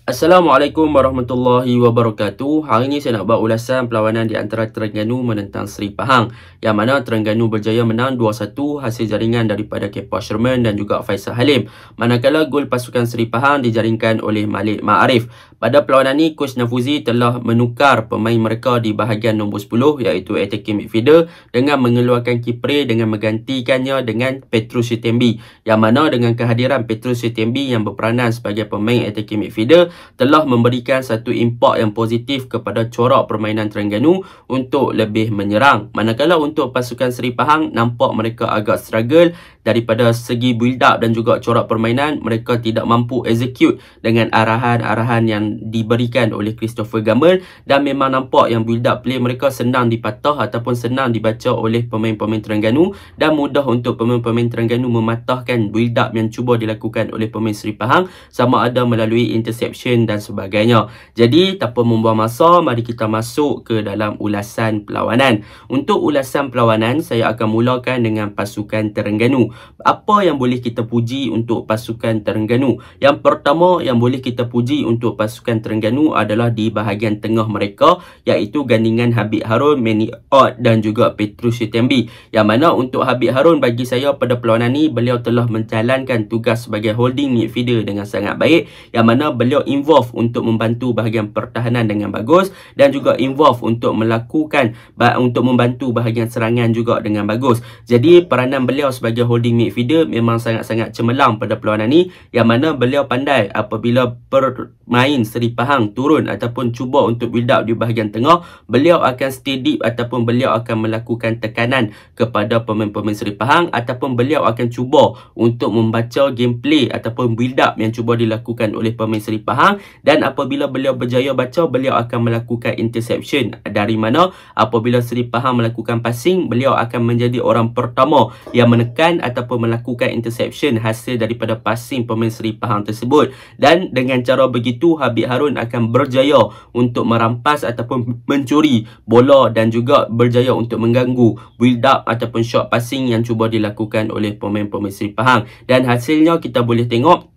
Assalamualaikum warahmatullahi wabarakatuh. Hari ini saya nak buat ulasan perlawanan di antara Terengganu menentang Seri Pahang, yang mana Terengganu berjaya menang 2-1 hasil jaringan daripada Kepa Sherman dan juga Faisal Halim, manakala gol pasukan Seri Pahang dijaringkan oleh Malik Ma'arif. Pada perlawanan ini, Coach Nafuzi telah menukar pemain mereka di bahagian nombor 10 iaitu attacking midfielder dengan mengeluarkan Kipre dengan menggantikannya dengan Petrus Sitembi, yang mana dengan kehadiran Petrus Sitembi yang berperanan sebagai pemain attacking midfielder telah memberikan satu impak yang positif kepada corak permainan Terengganu untuk lebih menyerang. Manakala untuk pasukan Seri Pahang, nampak mereka agak struggle daripada segi build up dan juga corak permainan. Mereka tidak mampu execute dengan arahan-arahan yang diberikan oleh Christopher Gamble, dan memang nampak yang build up play mereka senang dipatah ataupun senang dibaca oleh pemain-pemain Terengganu, dan mudah untuk pemain-pemain Terengganu mematahkan build up yang cuba dilakukan oleh pemain Seri Pahang, sama ada melalui interception dan sebagainya. Jadi tanpa membuang masa, mari kita masuk ke dalam ulasan perlawanan. Untuk ulasan perlawanan, saya akan mulakan dengan pasukan Terengganu. Apa yang boleh kita puji untuk pasukan Terengganu? Yang pertama yang boleh kita puji untuk pasukan Terengganu adalah di bahagian tengah mereka, iaitu gandingan Habib Harun, Manny Ott dan juga Petrus Sitembi. Yang mana untuk Habib Harun, bagi saya pada perlawanan ini beliau telah menjalankan tugas sebagai holding midfielder dengan sangat baik, yang mana beliau involve untuk membantu bahagian pertahanan dengan bagus, dan juga involve untuk membantu bahagian serangan juga dengan bagus. Jadi peranan beliau sebagai holding midfielder memang sangat-sangat cemerlang pada perlawanan ini, yang mana beliau pandai apabila permain Seri Pahang turun ataupun cuba untuk build up di bahagian tengah, beliau akan stay deep ataupun beliau akan melakukan tekanan kepada pemain-pemain Seri Pahang, ataupun beliau akan cuba untuk membaca gameplay ataupun build up yang cuba dilakukan oleh pemain Seri Pahang. Dan apabila beliau berjaya baca, beliau akan melakukan interception, dari mana apabila Seri Pahang melakukan passing, beliau akan menjadi orang pertama yang menekan ataupun melakukan interception hasil daripada passing pemain Seri Pahang tersebut. Dan dengan cara begitu, Habib Harun akan berjaya untuk merampas ataupun mencuri bola dan juga berjaya untuk mengganggu build up ataupun short passing yang cuba dilakukan oleh pemain-pemain Seri Pahang. Dan hasilnya kita boleh tengok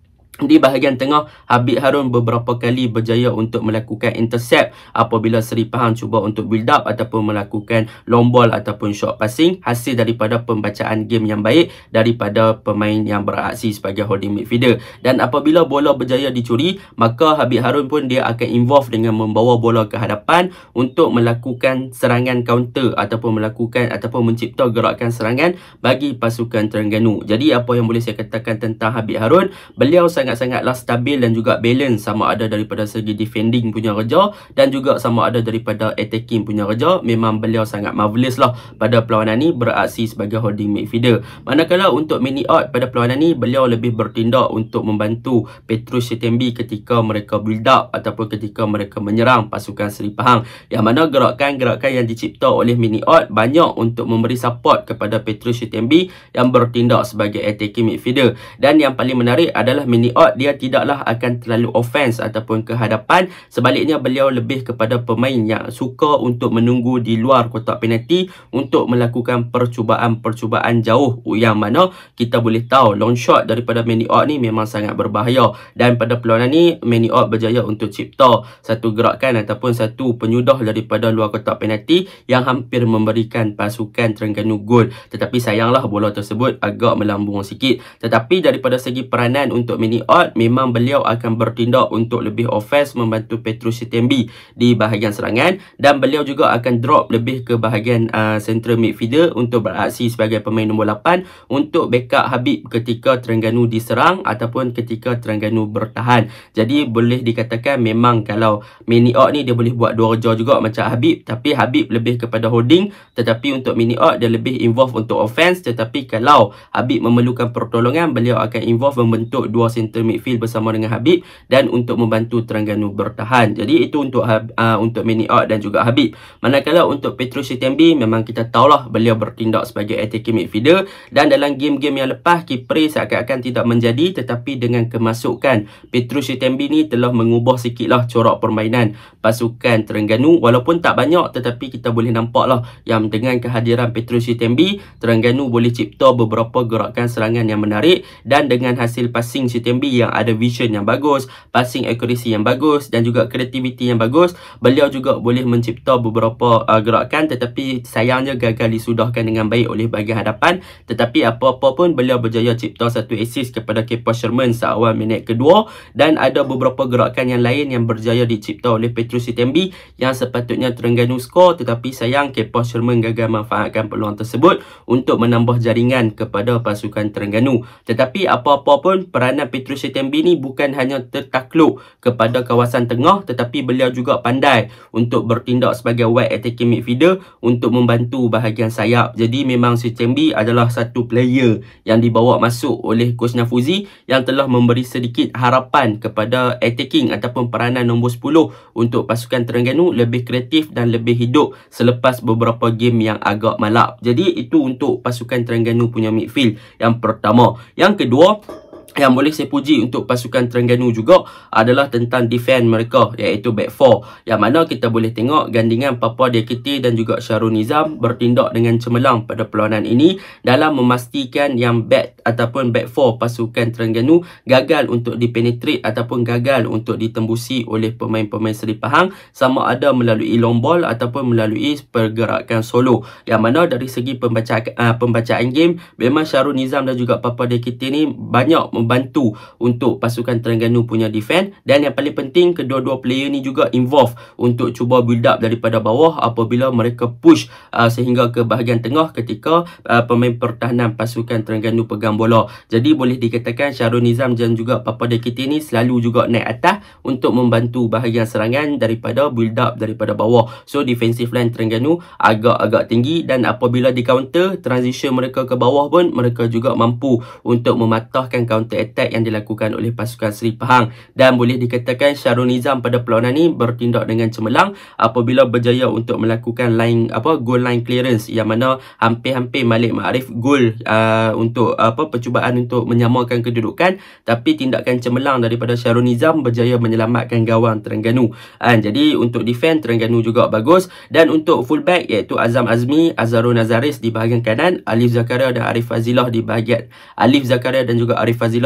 di bahagian tengah, Habib Harun beberapa kali berjaya untuk melakukan intercept apabila Seri Pahang cuba untuk build up ataupun melakukan long ball ataupun short passing, hasil daripada pembacaan game yang baik daripada pemain yang beraksi sebagai holding midfielder. Dan apabila bola berjaya dicuri, maka Habib Harun pun dia akan involve dengan membawa bola ke hadapan untuk melakukan serangan counter ataupun mencipta gerakan serangan bagi pasukan Terengganu. Jadi apa yang boleh saya katakan tentang Habib Harun, beliau sangatlah stabil dan juga balance, sama ada daripada segi defending punya kerja dan juga sama ada daripada attacking punya kerja. Memang beliau sangat marvelous lah pada perlawanan ni, beraksi sebagai holding midfielder. Manakala untuk Manny Ott pada perlawanan ni, beliau lebih bertindak untuk membantu Petrus Sitembi ketika mereka build up ataupun ketika mereka menyerang pasukan Seri Pahang, yang mana gerakan-gerakan yang dicipta oleh Manny Ott banyak untuk memberi support kepada Petrus Sitembi yang bertindak sebagai attacking midfielder. Dan yang paling menarik adalah Manny Ott, dia tidaklah akan terlalu offense ataupun ke hadapan. Sebaliknya beliau lebih kepada pemain yang suka untuk menunggu di luar kotak penalti untuk melakukan percubaan jauh, yang mana kita boleh tahu long shot daripada Manny Ott ni memang sangat berbahaya. Dan pada perlawanan ni, Manny Ott berjaya untuk cipta satu gerakan ataupun satu penyudah daripada luar kotak penalti yang hampir memberikan pasukan Terengganu gol. Tetapi sayanglah bola tersebut agak melambung sikit. Tetapi daripada segi peranan untuk Manny Ott, memang beliau akan bertindak untuk lebih offense membantu Petrus Sitembi di bahagian serangan, dan beliau juga akan drop lebih ke bahagian central midfielder untuk beraksi sebagai pemain nombor 8 untuk backup Habib ketika Terengganu diserang ataupun ketika Terengganu bertahan. Jadi boleh dikatakan memang kalau Manny Ott ni dia boleh buat dua kerja juga macam Habib, tapi Habib lebih kepada holding, tetapi untuk Manny Ott dia lebih involve untuk offense. Tetapi kalau Habib memerlukan pertolongan, beliau akan involve membentuk dua center midfield bersama dengan Habib dan untuk membantu Terengganu bertahan. Jadi itu untuk Manny Ott dan juga Habib. Manakala untuk Petrus Sitembi, memang kita tahulah beliau bertindak sebagai attacking midfielder, dan dalam game-game yang lepas Kipre seakan-akan tidak menjadi, tetapi dengan kemasukan Petrus Sitembi ni telah mengubah sikitlah corak permainan pasukan Terengganu. Walaupun tak banyak, tetapi kita boleh nampaklah yang dengan kehadiran Petrus Sitembi, Terengganu boleh cipta beberapa gerakan serangan yang menarik, dan dengan hasil passing Sitembi Tembi yang ada vision yang bagus, passing accuracy yang bagus dan juga kreativiti yang bagus. Beliau juga boleh mencipta beberapa gerakan, tetapi sayangnya gagal disudahkan dengan baik oleh bahagian hadapan. Tetapi apa-apa pun beliau berjaya cipta satu assist kepada Kepa Sherman seawal minit kedua, dan ada beberapa gerakan yang lain yang berjaya dicipta oleh Petrus Tembi yang sepatutnya Terengganu skor, tetapi sayang Kepa Sherman gagal memanfaatkan peluang tersebut untuk menambah jaringan kepada pasukan Terengganu. Tetapi apa-apa pun peranan Petrus Tembi ni bukan hanya tertakluk kepada kawasan tengah, tetapi beliau juga pandai untuk bertindak sebagai wide attacking midfielder untuk membantu bahagian sayap. Jadi memang si Tembi adalah satu player yang dibawa masuk oleh Coach Nafuzi yang telah memberi sedikit harapan kepada attacking ataupun peranan nombor 10 untuk pasukan Terengganu lebih kreatif dan lebih hidup selepas beberapa game yang agak malap. Jadi itu untuk pasukan Terengganu punya midfield yang pertama. Yang kedua, yang boleh saya puji untuk pasukan Terengganu juga adalah tentang defend mereka, iaitu back 4, yang mana kita boleh tengok gandingan Papa Diakite dan juga Syarul Nizam bertindak dengan cemerlang pada perlawanan ini dalam memastikan yang back ataupun back 4 pasukan Terengganu gagal untuk dipenetrate ataupun gagal untuk ditembusi oleh pemain-pemain Seri Pahang, sama ada melalui long ball ataupun melalui pergerakan solo. Yang mana dari segi pembacaan game, memang Syarul Nizam dan juga Papa Diakite ni banyak membantu untuk pasukan Terengganu punya defend, dan yang paling penting kedua-dua player ni juga involve untuk cuba build up daripada bawah apabila mereka push sehingga ke bahagian tengah ketika pemain pertahanan pasukan Terengganu pegang bola. Jadi boleh dikatakan Syarul Nizam dan juga Papa Diakite ni selalu juga naik atas untuk membantu bahagian serangan daripada build up daripada bawah. So defensive line Terengganu agak-agak tinggi, dan apabila di counter transition mereka ke bawah pun mereka juga mampu untuk mematahkan counter attack yang dilakukan oleh pasukan Seri Pahang. Dan boleh dikatakan Syarul Nizam pada perlawanan ini bertindak dengan cemerlang apabila berjaya untuk melakukan goal line clearance, yang mana hampir-hampir Malik Ma'arif gol untuk percubaan untuk menyamakan kedudukan, tapi tindakan cemerlang daripada Syarul Nizam berjaya menyelamatkan gawang Terengganu. Jadi untuk defend Terengganu juga bagus, dan untuk fullback iaitu Azam Azmi, Azharul Nazaris di bahagian kanan, Alif Zakaria dan Arif Fazilah di bahagian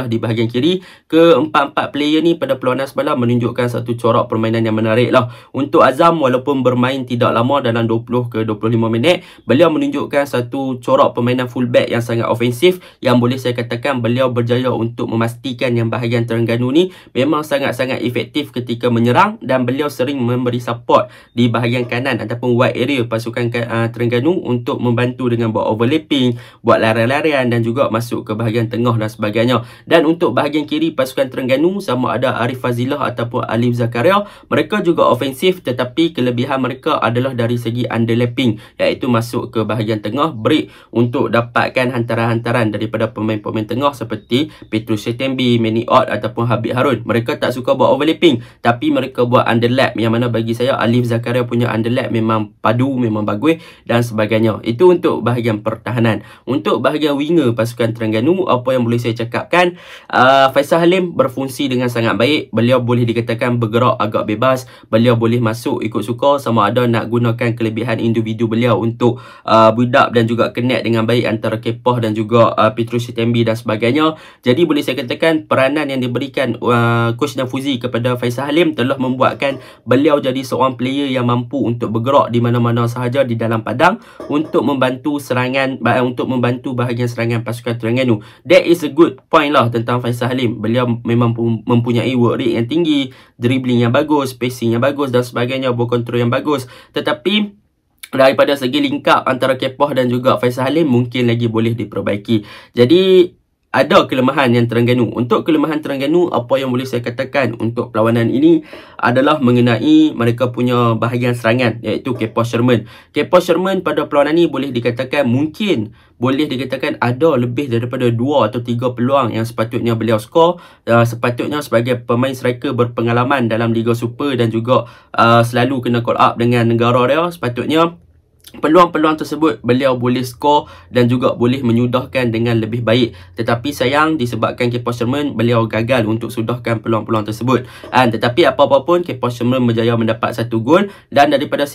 di bahagian kiri. Keempat-empat player ni pada perlawanan semalam menunjukkan satu corak permainan yang menarik lah. Untuk Azam, walaupun bermain tidak lama dalam 20 ke 25 minit, beliau menunjukkan satu corak permainan fullback yang sangat ofensif, yang boleh saya katakan beliau berjaya untuk memastikan yang bahagian Terengganu ni memang sangat-sangat efektif ketika menyerang, dan beliau sering memberi support di bahagian kanan ataupun wide area pasukan Terengganu untuk membantu dengan buat overlapping, buat larian-larian dan juga masuk ke bahagian tengah dan sebagainya. Dan untuk bahagian kiri pasukan Terengganu, sama ada Arif Fazilah ataupun Alif Zakaria, mereka juga ofensif, tetapi kelebihan mereka adalah dari segi underlapping, iaitu masuk ke bahagian tengah, break untuk dapatkan hantaran-hantaran daripada pemain-pemain tengah seperti Petrus Tembi, Manny Ott ataupun Habib Harun. Mereka tak suka buat overlapping, tapi mereka buat underlap, yang mana bagi saya Alif Zakaria punya underlap memang padu, memang bagus dan sebagainya. Itu untuk bahagian pertahanan. Untuk bahagian winger pasukan Terengganu, apa yang boleh saya cakapkan, Faisal Halim berfungsi dengan sangat baik. Beliau boleh dikatakan bergerak agak bebas, beliau boleh masuk ikut suka, sama ada nak gunakan kelebihan individu beliau untuk build up dan juga connect dengan baik antara Kepah dan juga Petrus Tembi dan sebagainya. Jadi boleh saya katakan peranan yang diberikan Coach Nafuzi kepada Faisal Halim telah membuatkan beliau jadi seorang player yang mampu untuk bergerak di mana-mana sahaja di dalam padang untuk membantu serangan, untuk membantu bahagian serangan pasukan Terengganu. That is a good point lah tentang Faisal Halim. Beliau memang mempunyai work rate yang tinggi, dribbling yang bagus, spacing yang bagus dan sebagainya, ball control yang bagus. Tetapi daripada segi link up antara Kepah dan juga Faisal Halim mungkin lagi boleh diperbaiki. Jadi ada kelemahan yang Terengganu. Untuk kelemahan Terengganu, apa yang boleh saya katakan untuk perlawanan ini adalah mengenai mereka punya bahagian serangan, iaitu Kepa Sherman. Kepa Sherman pada perlawanan ini boleh dikatakan boleh dikatakan ada lebih daripada 2 atau 3 peluang yang sepatutnya beliau skor. Sepatutnya sebagai pemain striker berpengalaman dalam Liga Super dan juga selalu kena call up dengan negara dia, sepatutnya peluang-peluang tersebut beliau boleh skor dan juga boleh menyudahkan dengan lebih baik. Tetapi sayang disebabkan Kepa Sherman beliau gagal untuk sudahkan peluang-peluang tersebut. Tetapi apa-apa pun Kepa Sherman berjaya mendapat 1 gol dan daripada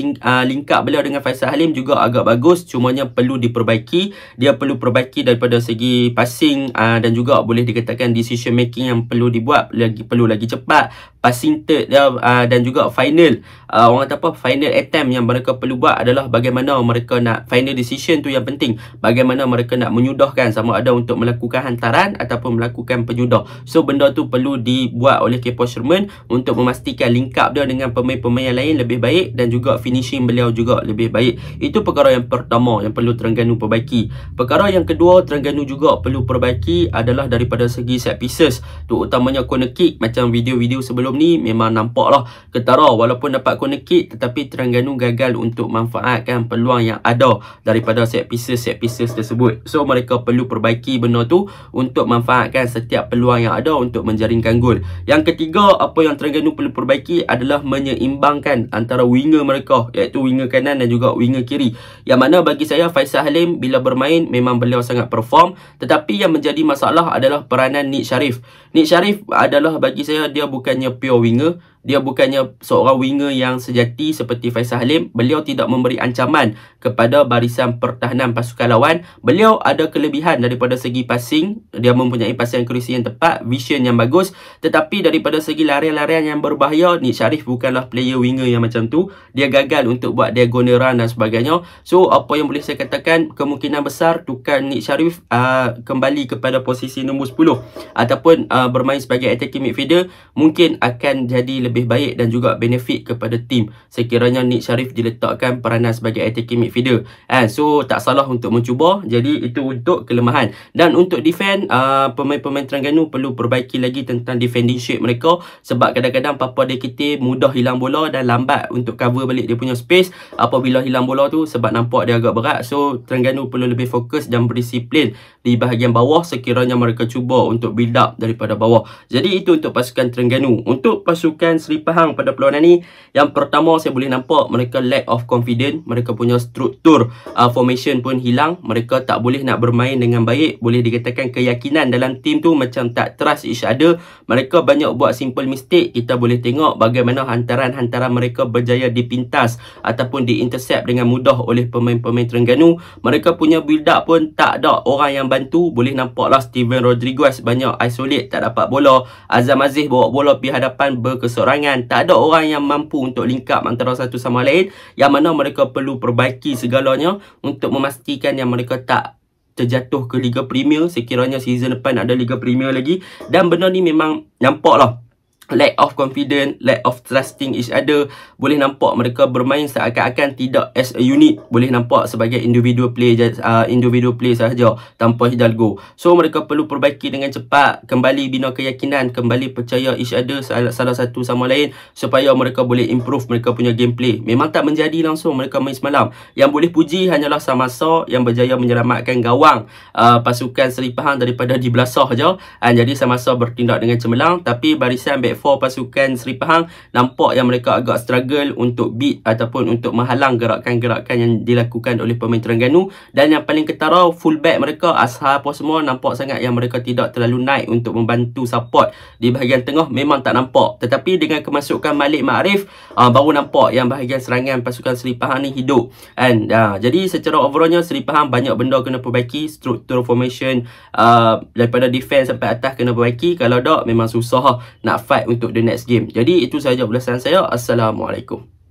lingkap beliau dengan Faisal Halim juga agak bagus, cumanya perlu diperbaiki. Dia perlu perbaiki daripada segi passing dan juga boleh dikatakan decision making yang perlu dibuat perlu lagi cepat. Passing third dia dan juga final orang kata apa, final attempt yang mereka perlu buat adalah bagaimana mereka nak final decision tu yang penting. Bagaimana mereka nak menyudahkan, sama ada untuk melakukan hantaran ataupun melakukan penyudah. So benda tu perlu dibuat oleh Kepa Sherman untuk memastikan link up dia dengan pemain-pemain yang lain lebih baik dan juga finishing beliau juga lebih baik. Itu perkara yang pertama yang perlu Terengganu perbaiki. Perkara yang kedua Terengganu juga perlu perbaiki adalah daripada segi set pieces, terutamanya corner kick. Macam video-video sebelum ni memang nampak lah ketara, walaupun dapat corner kick tetapi Terengganu gagal untuk manfaatkan peluang yang ada daripada set pieces tersebut. So mereka perlu perbaiki benda tu untuk manfaatkan setiap peluang yang ada untuk menjaringkan gol. Yang ketiga, apa yang Terengganu perlu perbaiki adalah menyeimbangkan antara winger mereka, iaitu winger kanan dan juga winger kiri. Yang mana bagi saya Faisal Halim bila bermain memang beliau sangat perform, tetapi yang menjadi masalah adalah peranan Nik Sharif. Nik Sharif adalah bagi saya dia bukannya pure winger. Dia bukannya seorang winger yang sejati seperti Faisal Halim. Beliau tidak memberi ancaman kepada barisan pertahanan pasukan lawan. Beliau ada kelebihan daripada segi passing. Dia mempunyai passing accuracy yang tepat, vision yang bagus. Tetapi daripada segi larian-larian yang berbahaya, Nik Sharif bukanlah player winger yang macam tu. Dia gagal untuk buat diagonal run dan sebagainya. So apa yang boleh saya katakan, kemungkinan besar tukar Nik Sharif kembali kepada posisi nombor 10 ataupun bermain sebagai attacking midfielder mungkin akan jadi lebih baik dan juga benefit kepada tim sekiranya Nik Sharif diletakkan peranan sebagai attacking midfielder. So tak salah untuk mencuba. Jadi itu untuk kelemahan. Dan untuk defend, pemain-pemain Terengganu perlu perbaiki lagi tentang defending shape mereka, sebab kadang-kadang Papua DKT mudah hilang bola dan lambat untuk cover balik dia punya space apabila hilang bola tu, sebab nampak dia agak berat. So Terengganu perlu lebih fokus dan berdisiplin di bahagian bawah sekiranya mereka cuba untuk build up daripada bawah. Jadi itu untuk pasukan Terengganu. Untuk pasukan Seri Pahang pada perlawanan ni, yang pertama saya boleh nampak mereka lack of confidence. Mereka punya struktur formation pun hilang. Mereka tak boleh nak bermain dengan baik. Boleh dikatakan keyakinan dalam tim tu macam tak trust each other. Mereka banyak buat simple mistake. Kita boleh tengok bagaimana hantaran-hantaran mereka berjaya dipintas ataupun di-intercept dengan mudah oleh pemain-pemain Terengganu. Mereka punya build up pun tak ada orang yang bantu. Boleh nampaklah Steven Rodriguez banyak isolate, tak dapat bola. Azam Aziz bawa bola pergi hadapan berkesorangan. Tak ada orang yang mampu untuk link up antara satu sama lain, yang mana mereka perlu perbaiki segalanya untuk memastikan yang mereka tak terjatuh ke Liga Premier sekiranya season depan ada Liga Premier lagi. Dan benda ni memang nampak lah, lack of confidence, lack of trusting each other. Boleh nampak mereka bermain seakan-akan tidak as a unit. Boleh nampak sebagai individual play sahaja tanpa Hidalgo. So mereka perlu perbaiki dengan cepat, kembali bina keyakinan, kembali percaya each other salah satu sama lain supaya mereka boleh improve mereka punya gameplay. Memang tak menjadi langsung mereka main semalam. Yang boleh puji hanyalah Samasa yang berjaya menyelamatkan gawang pasukan Seri Pahang daripada dibelasah saja. Jadi Samasa bertindak dengan cemerlang, tapi barisan back for pasukan Seri Pahang nampak yang mereka agak struggle untuk beat ataupun untuk menghalang gerakan-gerakan yang dilakukan oleh pemain Terengganu. Dan yang paling ketara, fullback mereka Ashar apa semua nampak sangat yang mereka tidak terlalu naik untuk membantu support di bahagian tengah. Memang tak nampak. Tetapi dengan kemasukan Malik Ma'arif, baru nampak yang bahagian serangan pasukan Seri Pahang ni hidup. Jadi secara overallnya Seri Pahang banyak benda kena perbaiki. Struktur formation daripada defense sampai atas kena perbaiki. Kalau tak memang susah nak fight untuk the next game. Jadi itu sahaja ulasan saya. Assalamualaikum.